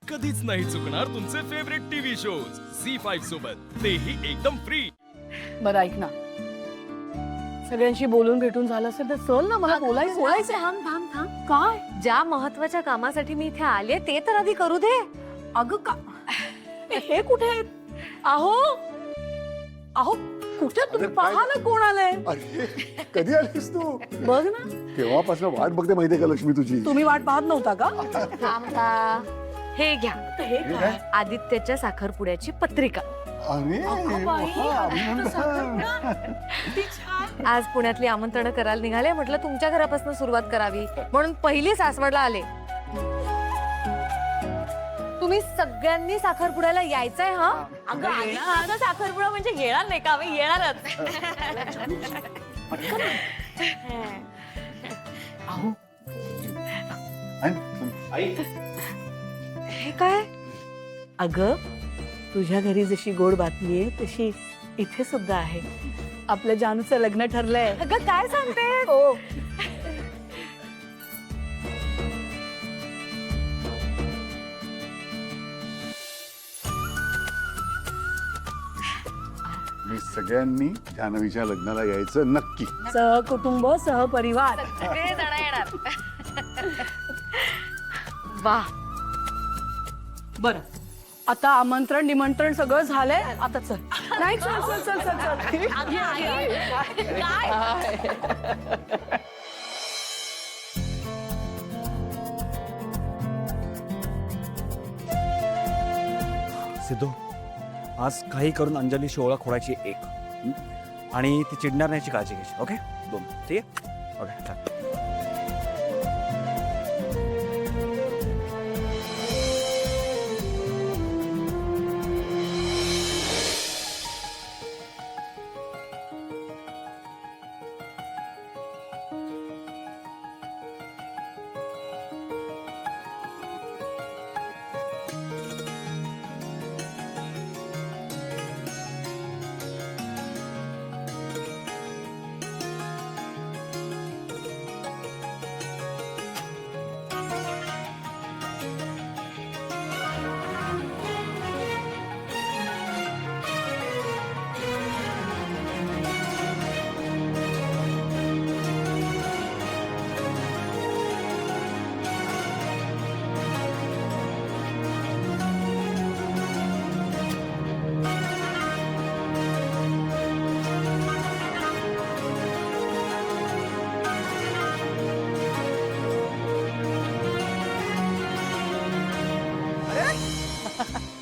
कधीच नाही चुकणार तुमचे फेवरेट टीव्ही शोज झी5 सोबत, तेही एकदम फ्री. बरं ऐक ना, सगळ्यांशी बोलून भेटून झालं असेल तर चल ना, मला बोलायचं. थांब थांब थांब. काय ज्या महत्वाच्या कामासाठी मी इथे आले ते तर आधी करू दे. अगं का हे कुठे आहेत? अहो अहो कुठे तुम्ही? अरे काय? पहा ना कोण आलंय. अरे कधी आलीस तू? बघ ना, केव्हापासून वाट बघते माहितीये का लक्ष्मी तुझी? तुम्ही वाट पाहत नव्हता का? थांबा. हे घ्या, हे काय? आदित्यच्या साखरपुड्याची पत्रिका. अरे अगं बाई, वा, आता साखरपुडा. किती छान. आज पुण्यातली आमंत्रण करायला निघाले. म्हटलं तुमच्या घरापासून सुरुवात करावी म्हणून पहिली सासवडला आले. तुम्ही सगळ्यांनी साखरपुड्याला यायचंय. हा अगं आदित्यचा साखरपुडा म्हणजे येणार नाही का? आम्ही येणारच. अहो हे काय? अगं तुझ्या घरी जशी गोड बातमी आहे तशी इथे सुद्धा आहे. आपल्या जानूचं लग्न ठरलंय. अगं काय सांगते? हो. मी सगळ्यांनी जान्हवीच्या लग्नाला यायचं नक्की. सहकुटुंब सहपरिवार. सगळे जण येणार. वा, बरं आता आमंत्रण निमंत्रण सगळं झालंय. आता चल. नाही चल चल चल चल चल. सिद्धू, आज काही करून अंजली शिवळा खोडायची एक, आणि ती चिडणार नाही याची काळजी घ्यायची. ओके, 2. ठीक आहे. ओके चल.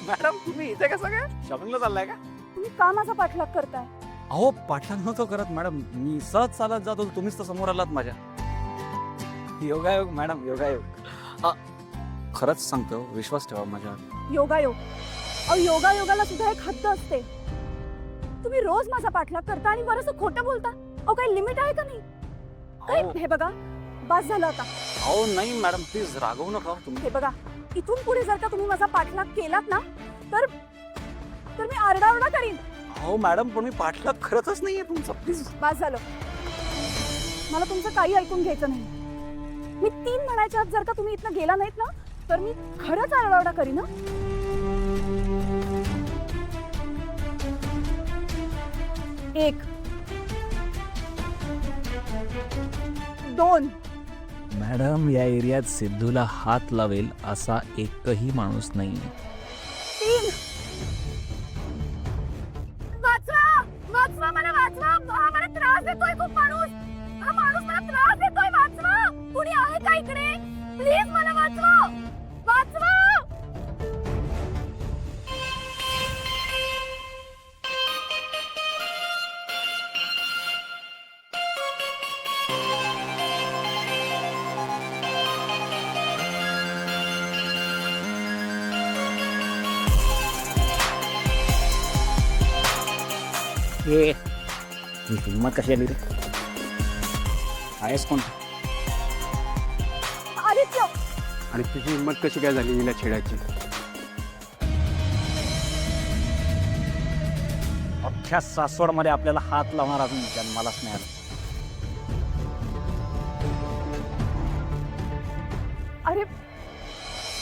मॅडम, तुम्ही इथे कसं काय? शॉपिंगला चाललाय का? तुम्ही का माझा पाठलाग करताय? अहो, पाठलाग नव्हतो करत मॅडम, मी सहज चालत जात होतो, तुम्हीच तर समोर आलात माझ्या. योगायोग मॅडम, योगायोग. खरंच सांगतो, विश्वास ठेवा माझ्या. योगायोग? अहो योगायोगाला सुद्धा एक हद्द असते. तुम्ही रोज माझा पाठलाग करता आणि बरंच खोटं बोलता. अहो काही लिमिट आहे का नाही? काय अहो हे बघा, बस झालं आता. अहो, नाही मॅडम, प्लीज रागवू नका हो तुम्ही. हे बघा, इथून पुढे जर का तुम्ही माझा पाठलाग केलात ना तर मी आरडाओरडा करीन. अहो मॅडम, पण मी पाठलाग करतच नाहीये तुमचा, प्लीज. बस झालं, मला तुमचं काही ऐकून घ्यायचं नाही. मी 3 म्हणायच्या आत जर का तुम्ही इथनं गेला नाहीत ना तर मी खरंच आरडाओरडा करीन. 1 2 मॅडम, या एरियात सिद्धूला हात लावेल असा एकही माणूस नाही. 3 वाचवा वाचवा, मला वाचवा. मला त्रास देतोय खूप माणूस. हा माणूस मला त्रास देतोय. वाचवा, कुणी आहे का इकडे? प्लीज मला वाचवा, वाचवा. ही हिंमत कशी आली रे? आहेस कोण? आदित्य, आणि तुझी हिंमत कशी काय झाली हिला छेडायची? अख्ख्या सासवडमध्ये आपल्याला हात लावणार अजून जन्मालाच नाही आला. अरे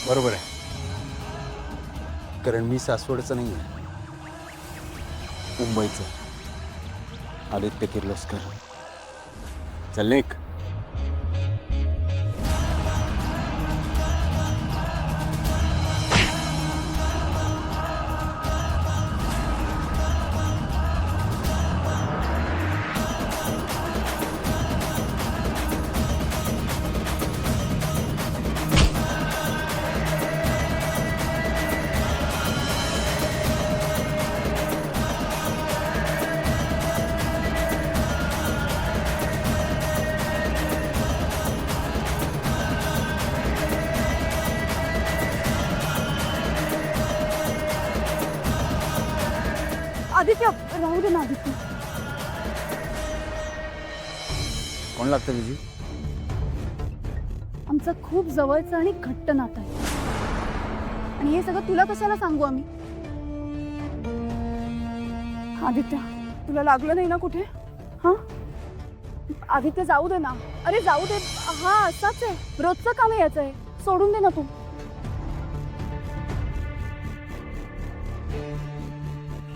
बरोबर आहे. कारण मी सासवडचं नाही आहे, मुंबईचं आदित्य किर्लोस्कर. चल निघ. आदित्य राहू दे ना आदित्य. कोण लागतं विजू? आमचं खूप जवळचं आणि घट्ट नातं आहे आणि हे सगळं तुला कशाला सांगू आम्ही. आदित्य तुला लागलं नाही ना कुठे? हा आदित्य जाऊ दे ना. अरे जाऊ दे. हा असाच आहे, रोजचं काम आहे याचं आहे. सोडून दे ना तू.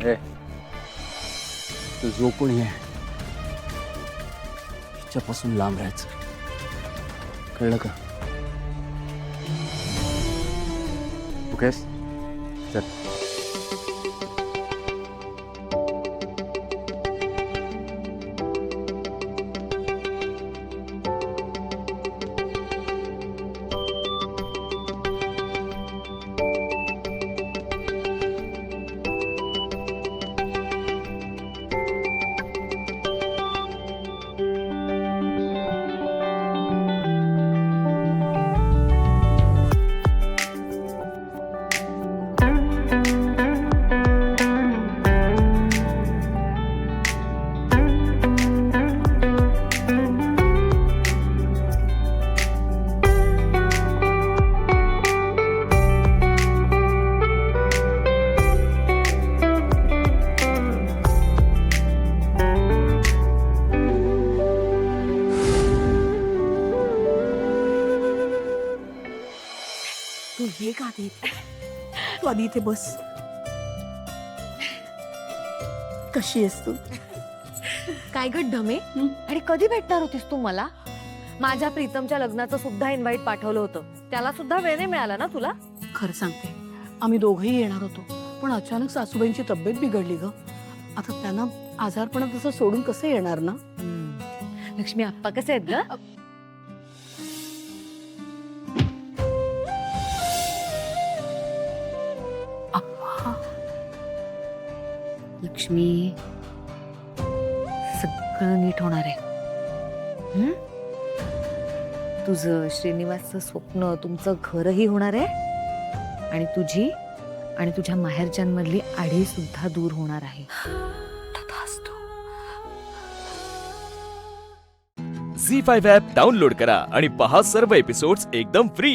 ए, तू जो कोणी आहे तिच्यापासून लांब राहायचं, कळलं का? ओकेस चल. तू ये का आधी? तू आधी इथे बस. कशी आहेस तू? काय गं ढमे, आणि कधी भेटणार होतीस तू मला? माझ्या प्रीतमच्या लग्नाचं सुद्धा इन्व्हाइट पाठवलं होतं, त्याला सुद्धा वेळ नाही मिळाला ना तुला? खरं सांगते, आम्ही दोघंही येणार होतो, पण अचानक सासूबाईंची तब्येत बिघडली ग. आता त्यांना आजारपणात तसं सोडून कसं येणार ना. लक्ष्मी आप्पा कसे आहेत ग? आप्पा, लक्ष्मी सगळं नीट होणार आहे. हं? तुझं श्रीनिवासचं स्वप्न, तुमचं घरही होणार आहे आणि तुझी आणि तुझ्या माहेरच्यांमधली आढी सुद्धा दूर होणार आहे. तथास्तु. झी 5 ॲप डाउनलोड करा आणि पहा सर्व एपिसोड्स एकदम फ्री.